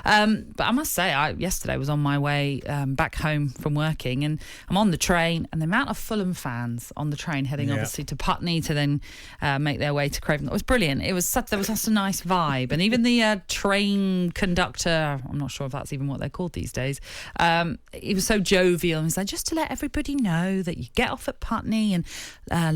But I must say, yesterday I was on my way back home from working, and I'm on the train, and the amount of Fulham fans on the train heading obviously to Putney to then make their way to Craven. It was brilliant. There was such a nice vibe, and even the train conductor, I'm not sure if that's even what they're called these days, he was so jovial, and he's like, just to let everybody know that you get off at Putney, and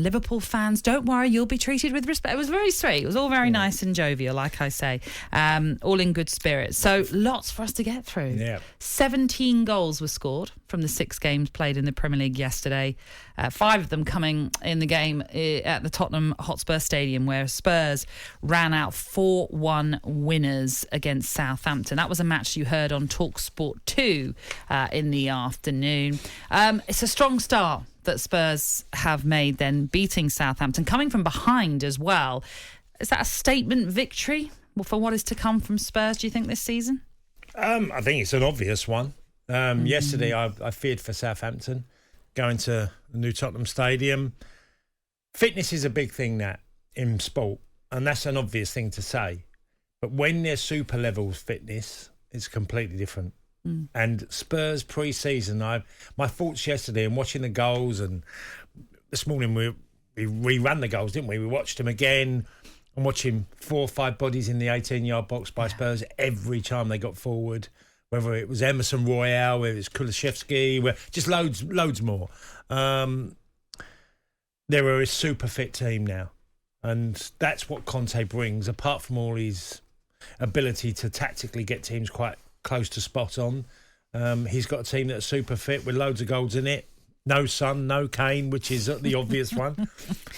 Liverpool fans, don't worry, you'll be treated with respect. It was very sweet. It was all very nice and jovial, like I say, all in good spirits. So lots for us to get through. 17 goals were scored from the 6 games played in the Premier League yesterday, 5 of them coming in the game at the Tottenham Hotspur Stadium, where Spurs ran out 4-1 winners against Southampton. That was a match you heard on talkSPORT 2 in the afternoon. It's a strong start that Spurs have made then, beating Southampton, coming from behind as well. Is that a statement victory for what is to come from Spurs, do you think, this season? I think it's an obvious one. Yesterday I feared for Southampton going to the new Tottenham Stadium. Fitness is a big thing that in sport, and that's an obvious thing to say. But when there's super levels fitness, it's completely different. And Spurs pre-season, my thoughts yesterday and watching the goals, and this morning we ran the goals, didn't we? We watched them again. I'm watching 4 or 5 bodies in the 18-yard box by Spurs every time they got forward, whether it was Emerson Royale, whether it's Kulusevski, just loads more. They're a super fit team now, and that's what Conte brings, apart from all his ability to tactically get teams quite close to spot on. He's got a team that's super fit with loads of goals in it. No Son, no Kane, which is the obvious one.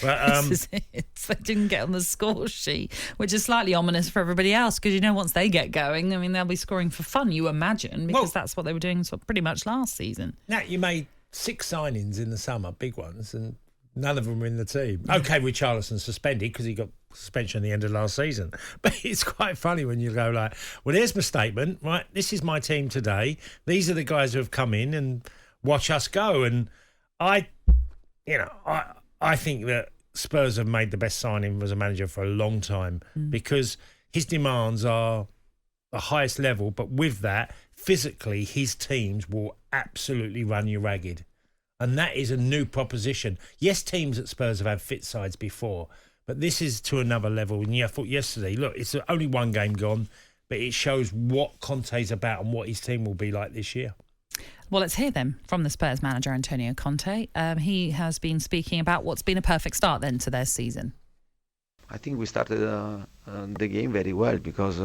But, this is it. They didn't get on the score sheet, which is slightly ominous for everybody else, because, once they get going, I mean, they'll be scoring for fun, you imagine, because that's what they were doing pretty much last season. Now, you made 6 signings in the summer, big ones, and none of them were in the team. OK, Richarlison suspended because he got suspension at the end of last season. But it's quite funny when you go like, well, there's my statement, right? This is my team today. These are the guys who have come in, and watch us go. And I think that Spurs have made the best signing as a manager for a long time, because his demands are the highest level, but with that, physically, his teams will absolutely run you ragged. And that is a new proposition. Yes, teams at Spurs have had fit sides before, but this is to another level. And I thought yesterday, look, it's only 1 game gone, but it shows what Conte's about and what his team will be like this year. Well, let's hear them from the Spurs manager, Antonio Conte. He has been speaking about what's been a perfect start then to their season. I think we started the game very well, because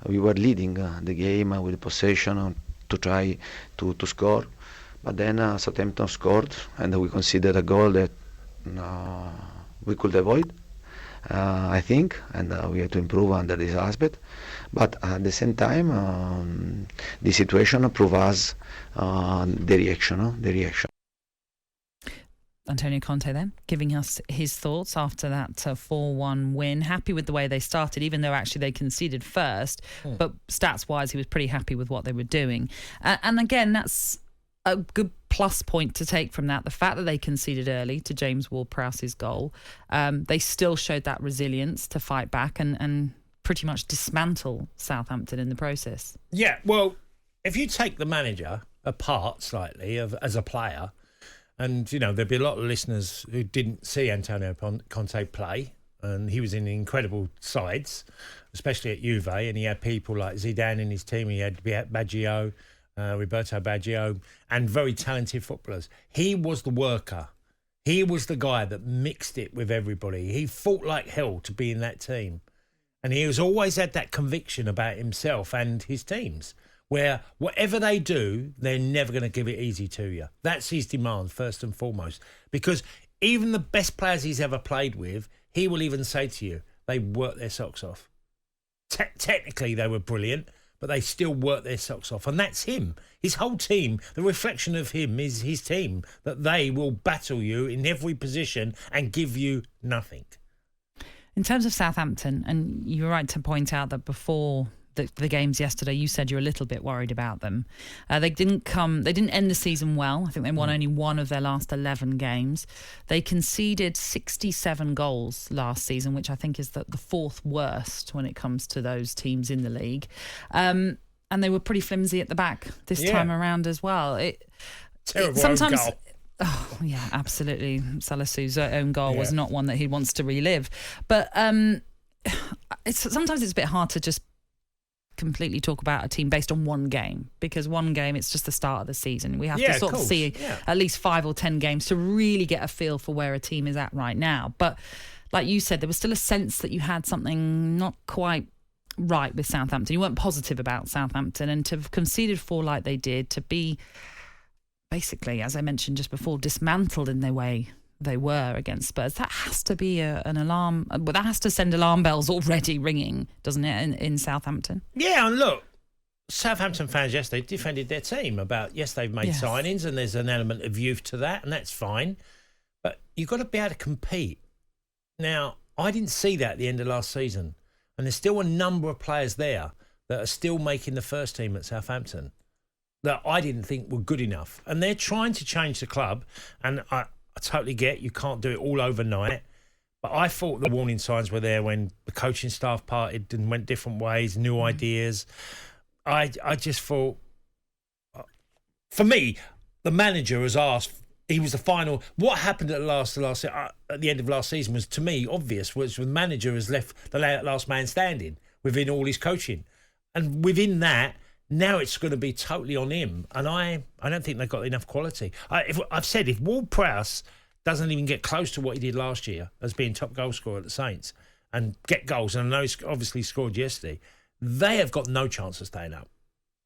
we were leading the game with possession to try to score. But then Southampton scored, and we considered a goal that we could avoid, I think, and we have to improve under this aspect. But at the same time, the situation proves us the reaction. Antonio Conte then, giving us his thoughts after that 4-1 win. Happy with the way they started, even though actually they conceded first. But stats-wise, he was pretty happy with what they were doing. And again, that's a good plus point to take from that. The fact that they conceded early to James Ward-Prowse's goal. They still showed that resilience to fight back and pretty much dismantle Southampton in the process. Yeah, well, if you take the manager apart slightly as a player, and, there'd be a lot of listeners who didn't see Antonio Conte play, and he was in incredible sides, especially at Juve, and he had people like Zidane in his team. He had Baggio, Roberto Baggio, and very talented footballers. He was the worker. He was the guy that mixed it with everybody. He fought like hell to be in that team. And he has always had that conviction about himself and his teams, where whatever they do, they're never going to give it easy to you. That's his demand, first and foremost. Because even the best players he's ever played with, he will even say to you, they worked their socks off. Technically, they were brilliant, but they still work their socks off. And that's him. His whole team, the reflection of him is his team, that they will battle you in every position and give you nothing. In terms of Southampton, and you were right to point out that before the games yesterday, you said you're a little bit worried about them. They didn't end the season well. I think they won only 1 of their last 11 games. They conceded 67 goals last season, which I think is the 4th worst when it comes to those teams in the league. And and they were pretty flimsy at the back this time around as well. Terrible sometimes, own goal. Oh, yeah, absolutely. Salassu's own goal was not one that he wants to relive. But sometimes it's a bit hard to just completely talk about a team based on one game, because one game, it's just the start of the season. We have to sort of see at least 5 or 10 games to really get a feel for where a team is at right now. But like you said, there was still a sense that you had something not quite right with Southampton. You weren't positive about Southampton, and to have conceded 4 like they did, to be basically, as I mentioned just before, dismantled in the way they were against Spurs, that has to be an alarm. But that has to send alarm bells already ringing, doesn't it, in Southampton? Yeah, and look, Southampton fans yesterday defended their team about, they've made signings and there's an element of youth to that, and that's fine. But you've got to be able to compete. Now, I didn't see that at the end of last season, and there's still a number of players there that are still making the first team at Southampton that I didn't think were good enough. And they're trying to change the club, and I totally get you can't do it all overnight, but I thought the warning signs were there when the coaching staff parted and went different ways, new ideas. I just thought, for me, the manager has asked. He was the final. What happened at the end of last season was, to me, obvious. Was the manager has left the last man standing within all his coaching, and within that. Now it's going to be totally on him, and I don't think they've got enough quality. I've said if Ward-Prowse doesn't even get close to what he did last year as being top goal scorer at the Saints and get goals, and I know he's obviously scored yesterday, they have got no chance of staying up.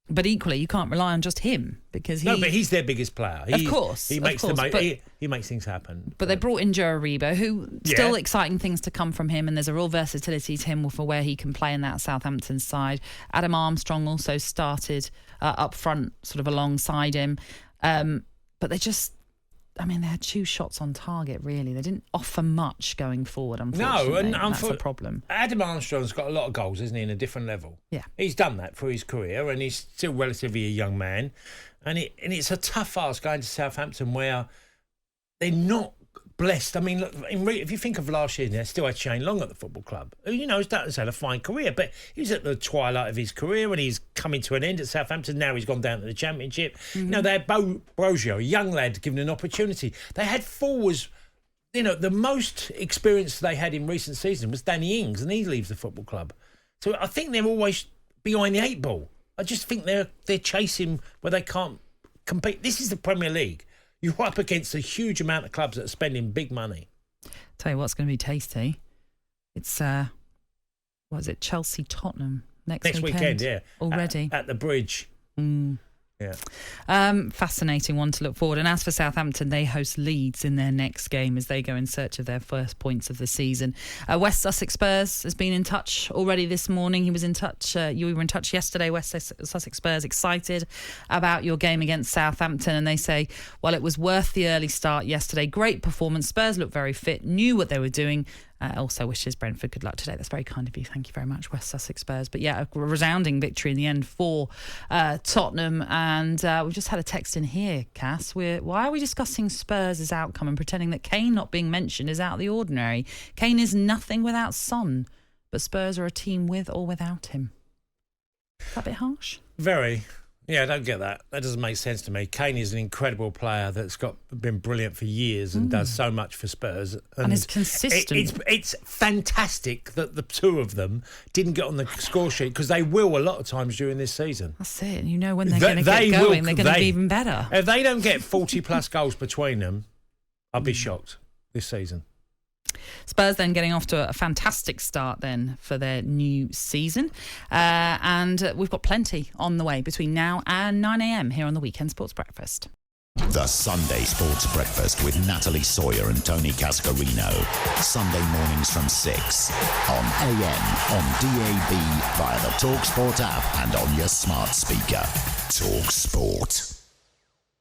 But equally, you can't rely on just him, because but he's their biggest player. Of course, he makes he makes things happen. But they brought in Joe Aribo, who still exciting things to come from him, and there's a real versatility to him for where he can play in that Southampton side. Adam Armstrong also started up front, sort of alongside him, but they just. they had 2 shots on target, really. They didn't offer much going forward, unfortunately. No, and that's a problem. Adam Armstrong's got a lot of goals, isn't he, in a different level? Yeah. He's done that for his career, and he's still relatively a young man. And it's a tough ask going to Southampton where they're not blessed. Look, if you think of last year, they still had Shane Long at the football club. He's had a fine career, but he was at the twilight of his career, and he's coming to an end at Southampton. Now he's gone down to the Championship. Mm-hmm. They had Brogio, a young lad, given an opportunity. They had forwards. The most experience they had in recent season was Danny Ings, and he leaves the football club. So I think they're always behind the 8 ball. I just think they're chasing where they can't compete. This is the Premier League. You're up against a huge amount of clubs that are spending big money. Tell you what's going to be tasty. It's Chelsea Tottenham next weekend. Yeah, already at the Bridge. Yeah. Fascinating one to look forward. And as for Southampton, they host Leeds in their next game as they go in search of their first points of the season. West Sussex Spurs has been in touch already this morning. He was in touch. You were in touch yesterday. West Sussex Spurs excited about your game against Southampton, and they say, well, it was worth the early start yesterday. Great performance. Spurs looked very fit, knew what they were doing. Also wishes Brentford good luck today. That's very kind of you. Thank you very much, West Sussex Spurs. But yeah, a resounding victory in the end for Tottenham. And we've just had a text in here, Cass. Why are we discussing Spurs' outcome and pretending that Kane not being mentioned is out of the ordinary? Kane is nothing without Son, but Spurs are a team with or without him. Is that a bit harsh? Very. Yeah, I don't get that. That doesn't make sense to me. Kane is an incredible player that's been brilliant for years and does so much for Spurs. And is consistent. It's fantastic that the 2 of them didn't get on the score sheet, because they will a lot of times during this season. That's it. When they're going to get going, they're going to be even better. If they don't get 40-plus goals between them, I'll be shocked this season. Spurs then getting off to a fantastic start then for their new season. And we've got plenty on the way between now and 9 a.m. here on the Weekend Sports Breakfast. The Sunday Sports Breakfast with Natalie Sawyer and Tony Cascarino. Sunday mornings from 6 on AM, on DAB, via the talkSPORT app and on your smart speaker. talkSPORT.